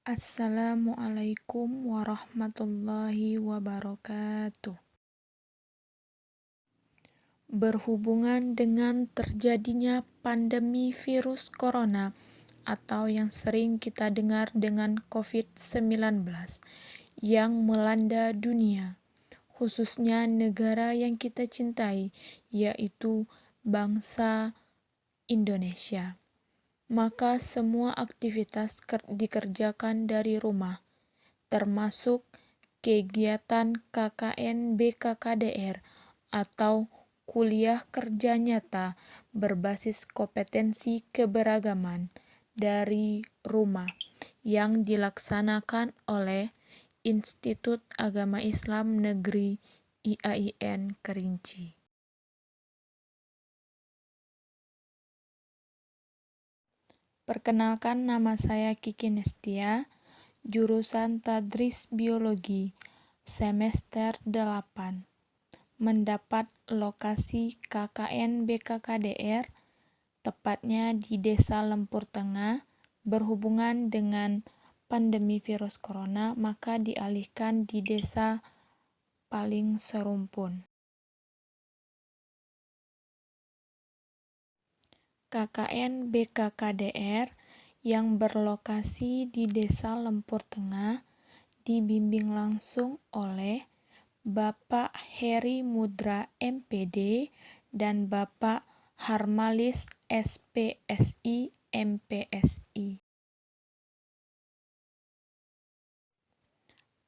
Assalamualaikum warahmatullahi wabarakatuh. Berhubungan dengan terjadinya pandemi virus corona atau yang sering kita dengar dengan COVID-19 yang melanda dunia, khususnya negara yang kita cintai, yaitu bangsa Indonesia. Maka semua aktivitas dikerjakan dari rumah, termasuk kegiatan KKN BKKDR atau kuliah kerja nyata berbasis kompetensi keberagaman dari rumah yang dilaksanakan oleh Institut Agama Islam Negeri IAIN Kerinci. Perkenalkan, nama saya Kiki Nestia, jurusan Tadris Biologi, semester 8. Mendapat lokasi KKN BKKDR, tepatnya di Desa Lempur Tengah. Berhubungan dengan pandemi virus corona, maka dialihkan di Desa Paling Serumpun. KKN BKKDR yang berlokasi di Desa Lempur Tengah dibimbing langsung oleh Bapak Heri Mudra MPD dan Bapak Harmalis SPSI MPSI.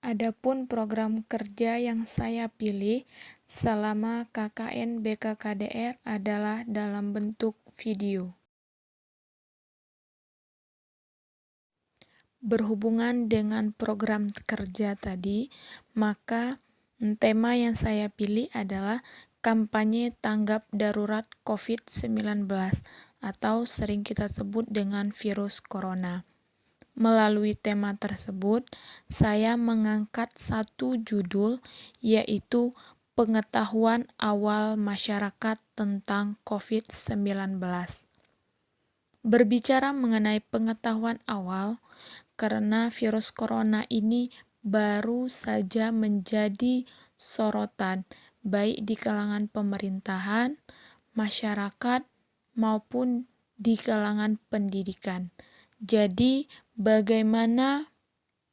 Adapun program kerja yang saya pilih selama KKN BKKDR adalah dalam bentuk video. Berhubungan dengan program kerja tadi, maka tema yang saya pilih adalah kampanye tanggap darurat COVID-19 atau sering kita sebut dengan virus corona. Melalui tema tersebut, saya mengangkat satu judul, yaitu pengetahuan awal masyarakat tentang COVID-19. Berbicara mengenai pengetahuan awal, karena virus corona ini baru saja menjadi sorotan, baik di kalangan pemerintahan, masyarakat, maupun di kalangan pendidikan. Jadi, bagaimana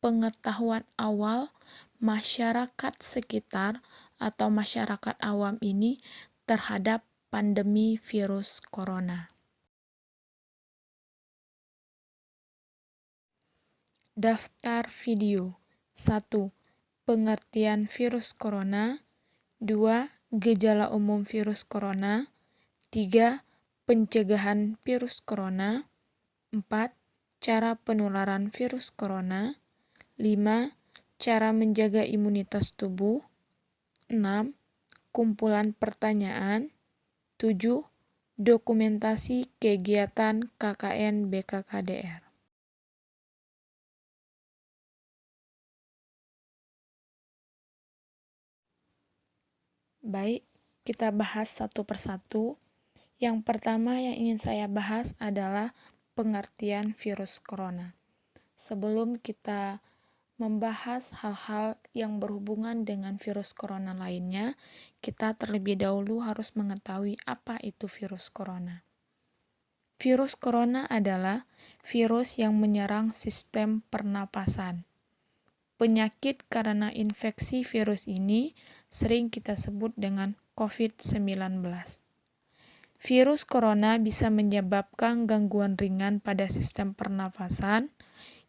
pengetahuan awal masyarakat sekitar atau masyarakat awam ini terhadap pandemi virus corona? Daftar video. 1. Pengertian virus corona. 2. Gejala umum virus corona. 3. Pencegahan virus corona. 4. Cara penularan virus corona. 5. Cara menjaga imunitas tubuh. 6. Kumpulan pertanyaan. 7. Dokumentasi kegiatan KKN BKKDR. Baik, kita bahas satu persatu. Yang pertama yang ingin saya bahas adalah pengertian virus corona. Sebelum kita membahas hal-hal yang berhubungan dengan virus corona lainnya, kita terlebih dahulu harus mengetahui apa itu virus corona. Virus corona adalah virus yang menyerang sistem pernapasan. Penyakit karena infeksi virus ini sering kita sebut dengan COVID-19. Virus corona bisa menyebabkan gangguan ringan pada sistem pernafasan,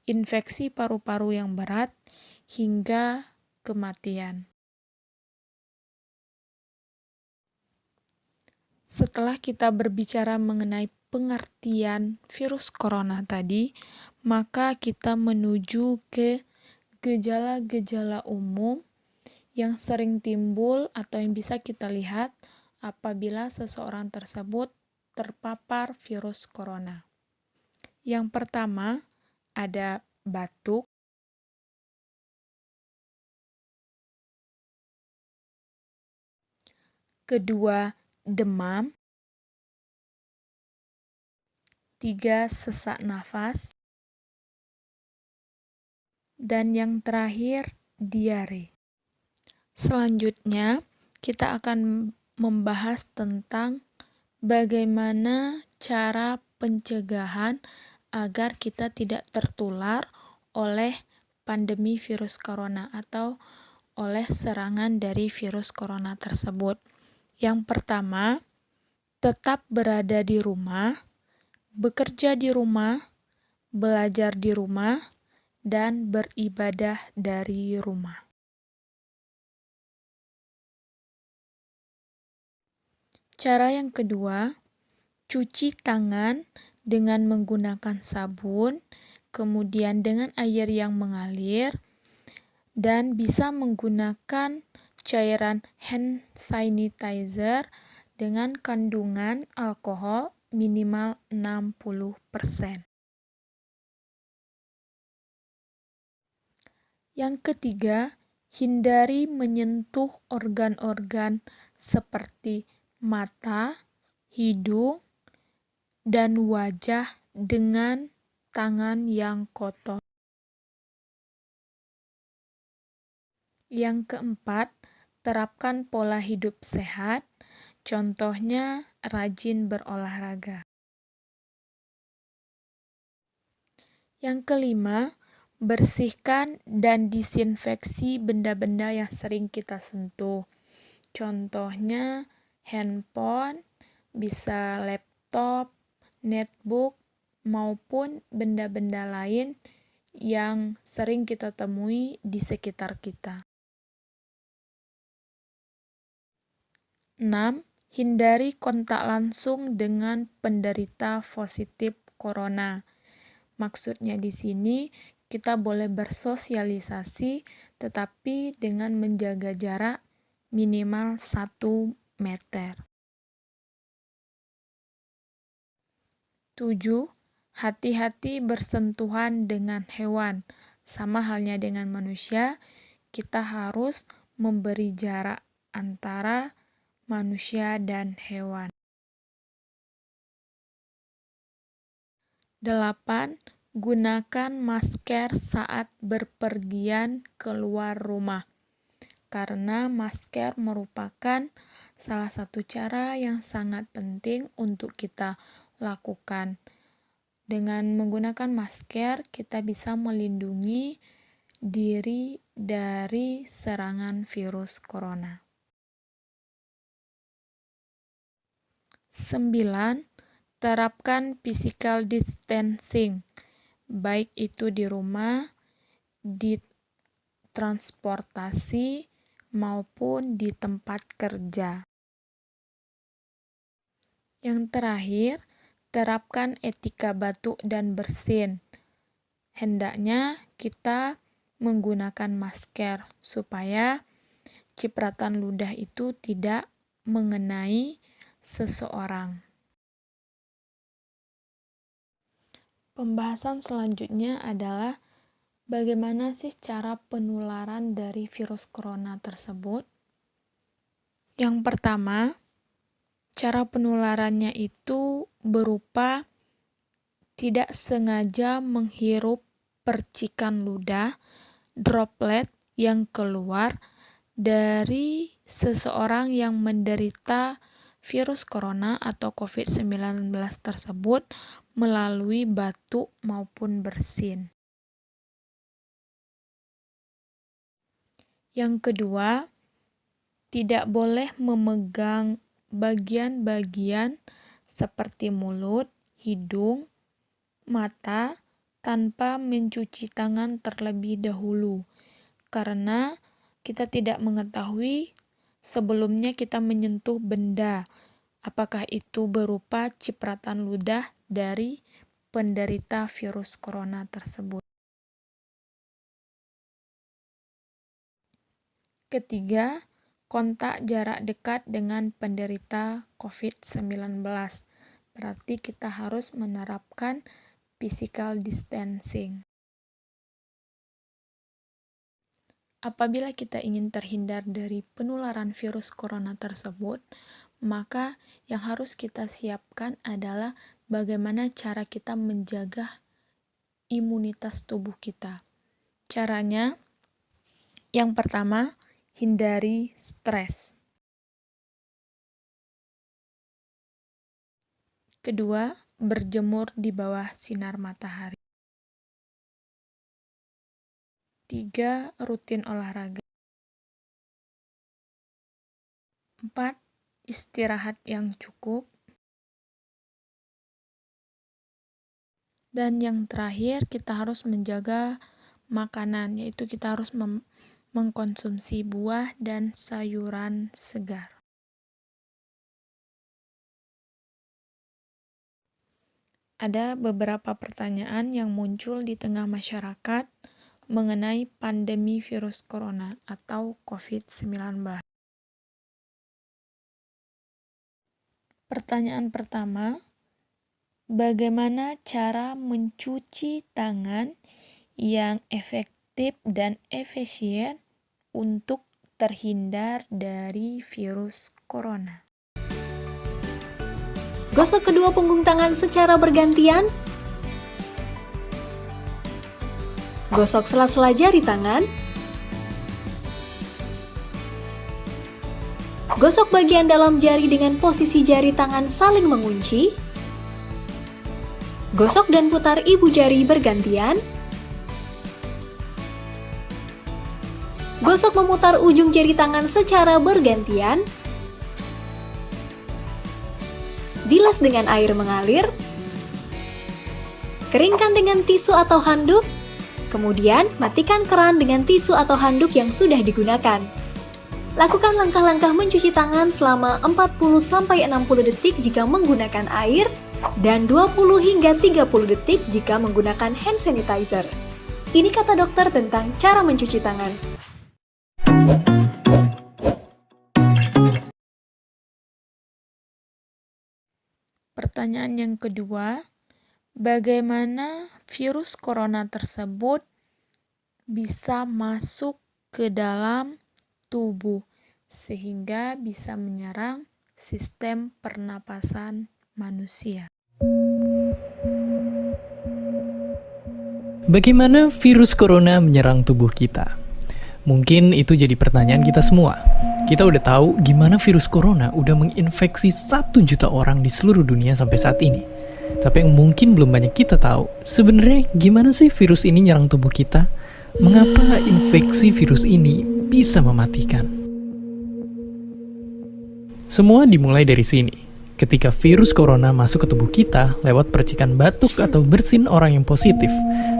infeksi paru-paru yang berat, hingga kematian. Setelah kita berbicara mengenai pengertian virus corona tadi, maka kita menuju ke gejala-gejala umum yang sering timbul atau yang bisa kita lihat apabila seseorang tersebut terpapar virus corona. Yang pertama, ada batuk. Kedua, demam. 3, sesak nafas. dan yang terakhir diare. Selanjutnya, kita akan membahas tentang bagaimana cara pencegahan agar kita tidak tertular oleh pandemi virus corona atau oleh serangan dari virus corona tersebut. Yang pertama, tetap berada di rumah, bekerja di rumah, belajar di rumah, dan beribadah dari rumah. Cara yang kedua, cuci tangan dengan menggunakan sabun, kemudian dengan air yang mengalir, dan bisa menggunakan cairan hand sanitizer dengan kandungan alkohol minimal 60%. Yang ketiga, hindari menyentuh organ-organ seperti mata, hidung, dan wajah dengan tangan yang kotor. Yang keempat, terapkan pola hidup sehat, contohnya rajin berolahraga. Yang kelima, bersihkan dan disinfeksi benda-benda yang sering kita sentuh. Contohnya handphone, bisa laptop, netbook, maupun benda-benda lain yang sering kita temui di sekitar kita. 6. Hindari kontak langsung dengan penderita positif corona. Maksudnya di sini kita boleh bersosialisasi tetapi dengan menjaga jarak minimal 1 meter. 7. Hati-hati bersentuhan dengan hewan. Sama halnya dengan manusia, kita harus memberi jarak antara manusia dan hewan. 8. Gunakan masker saat berpergian keluar rumah, karena masker merupakan salah satu cara yang sangat penting untuk kita lakukan. Dengan menggunakan masker, kita bisa melindungi diri dari serangan virus corona. 9. Terapkan physical distancing, baik itu di rumah, di transportasi, maupun di tempat kerja. Yang terakhir, terapkan etika batuk dan bersin. Hendaknya kita menggunakan masker supaya cipratan ludah itu tidak mengenai seseorang. Pembahasan selanjutnya adalah bagaimana sih cara penularan dari virus corona tersebut? Yang pertama, cara penularannya itu berupa tidak sengaja menghirup percikan ludah, droplet yang keluar dari seseorang yang menderita virus corona atau COVID-19 tersebut melalui batuk maupun bersin. Yang kedua, tidak boleh memegang bagian-bagian seperti mulut, hidung, mata tanpa mencuci tangan terlebih dahulu, karena kita tidak mengetahui sebelumnya kita menyentuh benda, apakah itu berupa cipratan ludah dari penderita virus corona tersebut. Ketiga, kontak jarak dekat dengan penderita COVID-19. Berarti kita harus menerapkan physical distancing. Apabila kita ingin terhindar dari penularan virus corona tersebut, maka yang harus kita siapkan adalah bagaimana cara kita menjaga imunitas tubuh kita. Caranya, yang pertama, hindari stres. Kedua, berjemur di bawah sinar matahari. 3, rutin olahraga. 4, istirahat yang cukup. Dan yang terakhir, kita harus menjaga makanan, yaitu kita harus mengkonsumsi buah dan sayuran segar. Ada beberapa pertanyaan yang muncul di tengah masyarakat mengenai pandemi virus corona atau COVID-19. Pertanyaan pertama, bagaimana cara mencuci tangan yang efektif dan efisien untuk terhindar dari virus corona? Gosok kedua punggung tangan secara bergantian. Gosok sela-sela jari tangan. Gosok bagian dalam jari dengan posisi jari tangan saling mengunci. Gosok dan putar ibu jari bergantian. Gosok memutar ujung jari tangan secara bergantian. Bilas dengan air mengalir. Keringkan dengan tisu atau handuk. Kemudian matikan keran dengan tisu atau handuk yang sudah digunakan. Lakukan langkah-langkah mencuci tangan selama 40-60 detik jika menggunakan air dan 20 hingga 30 detik jika menggunakan hand sanitizer. Ini kata dokter tentang cara mencuci tangan. Pertanyaan yang kedua, bagaimana virus corona tersebut bisa masuk ke dalam tubuh sehingga bisa menyerang sistem pernapasan manusia? Bagaimana virus corona menyerang tubuh kita? Mungkin itu jadi pertanyaan kita semua. Kita udah tahu gimana virus corona udah menginfeksi 1 juta orang di seluruh dunia sampai saat ini. Tapi yang mungkin belum banyak kita tahu, sebenarnya gimana sih virus ini nyerang tubuh kita? Mengapa infeksi virus ini bisa mematikan? Semua dimulai dari sini. Ketika virus corona masuk ke tubuh kita lewat percikan batuk atau bersin orang yang positif,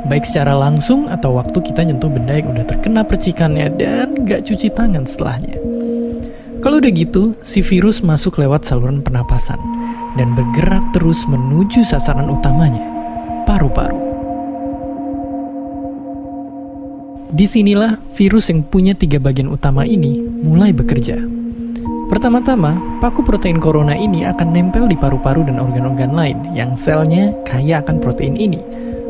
baik secara langsung atau waktu kita nyentuh benda yang udah terkena percikannya dan gak cuci tangan setelahnya. Kalau udah gitu, si virus masuk lewat saluran pernapasan dan bergerak terus menuju sasaran utamanya, paru-paru. Disinilah virus yang punya 3 bagian utama ini mulai bekerja. Pertama-tama, paku protein corona ini akan nempel di paru-paru dan organ-organ lain yang selnya kaya akan protein ini,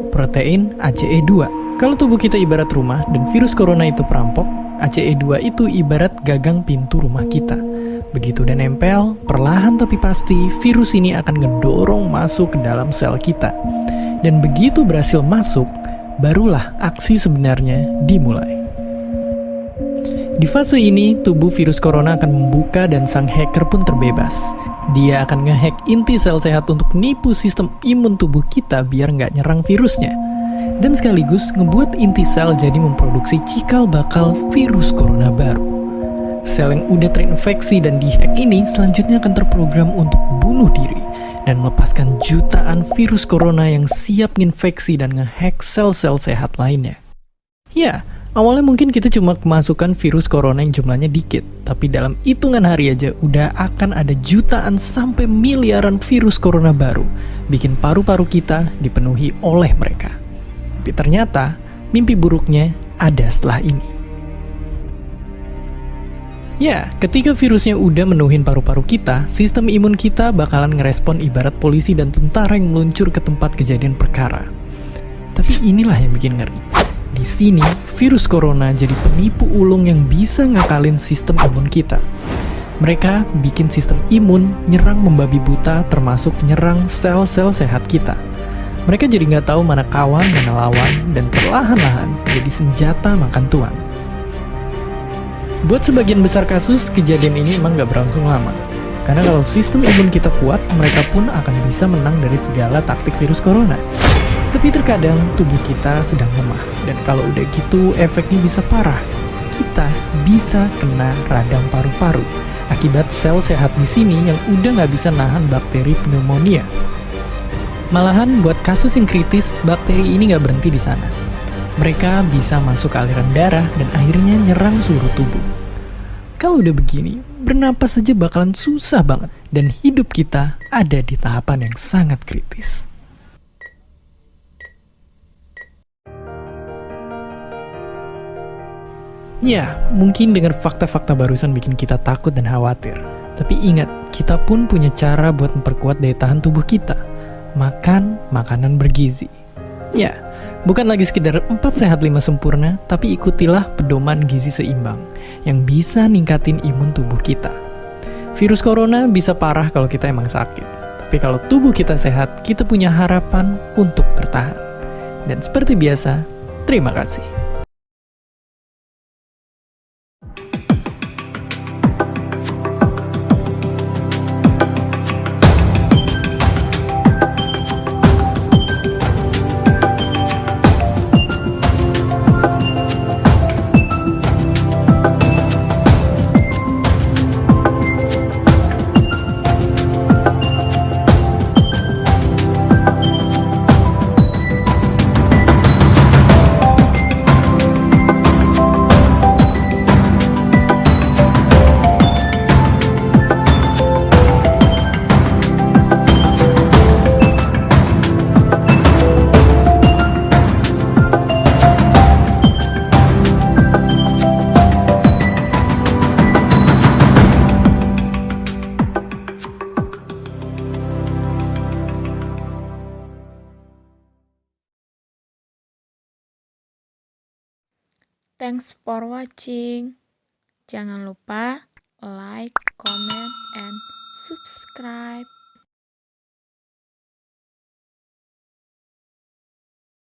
protein ACE2. Kalau tubuh kita ibarat rumah dan virus corona itu perampok, ACE2 itu ibarat gagang pintu rumah kita. Begitu udah nempel, perlahan tapi pasti virus ini akan ngedorong masuk ke dalam sel kita. Dan begitu berhasil masuk, barulah aksi sebenarnya dimulai. Di fase ini, tubuh virus corona akan membuka dan sang hacker pun terbebas. Dia akan ngehack inti sel sehat untuk nipu sistem imun tubuh kita biar nggak nyerang virusnya. Dan sekaligus ngebuat inti sel jadi memproduksi cikal bakal virus corona baru. Sel yang udah terinfeksi dan dihack ini selanjutnya akan terprogram untuk bunuh diri dan melepaskan jutaan virus corona yang siap nginfeksi dan ngehack sel-sel sehat lainnya. Ya, awalnya mungkin kita cuma kemasukan virus corona yang jumlahnya dikit, tapi dalam hitungan hari aja udah akan ada jutaan sampai miliaran virus corona baru, bikin paru-paru kita dipenuhi oleh mereka. Tapi ternyata, mimpi buruknya ada setelah ini. Ya, ketika virusnya udah menuhin paru-paru kita, sistem imun kita bakalan ngerespon ibarat polisi dan tentara yang meluncur ke tempat kejadian perkara. Tapi inilah yang bikin ngeri. Di sini, virus corona jadi penipu ulung yang bisa ngakalin sistem imun kita. Mereka bikin sistem imun nyerang membabi buta termasuk nyerang sel-sel sehat kita. Mereka jadi nggak tahu mana kawan, mana lawan, dan perlahan-lahan jadi senjata makan tuan. Buat sebagian besar kasus, kejadian ini emang nggak berlangsung lama. Karena kalau sistem imun kita kuat, mereka pun akan bisa menang dari segala taktik virus corona. Tapi terkadang tubuh kita sedang lemah, dan kalau udah gitu efeknya bisa parah. Kita bisa kena radang paru-paru akibat sel sehat di sini yang udah nggak bisa nahan bakteri pneumonia. Malahan buat kasus yang kritis, bakteri ini nggak berhenti di sana. Mereka bisa masuk ke aliran darah dan akhirnya nyerang seluruh tubuh. Kalau udah begini, bernapas saja bakalan susah banget dan hidup kita ada di tahapan yang sangat kritis. Ya, mungkin dengan fakta-fakta barusan bikin kita takut dan khawatir. Tapi ingat, kita pun punya cara buat memperkuat daya tahan tubuh kita. Makan makanan bergizi. Ya, bukan lagi sekedar 4 sehat 5 sempurna, tapi ikutilah pedoman gizi seimbang yang bisa ningkatin imun tubuh kita. Virus corona bisa parah kalau kita emang sakit, tapi kalau tubuh kita sehat, kita punya harapan untuk bertahan. Dan seperti biasa, terima kasih. Thanks for watching. Jangan lupa like, comment, and subscribe.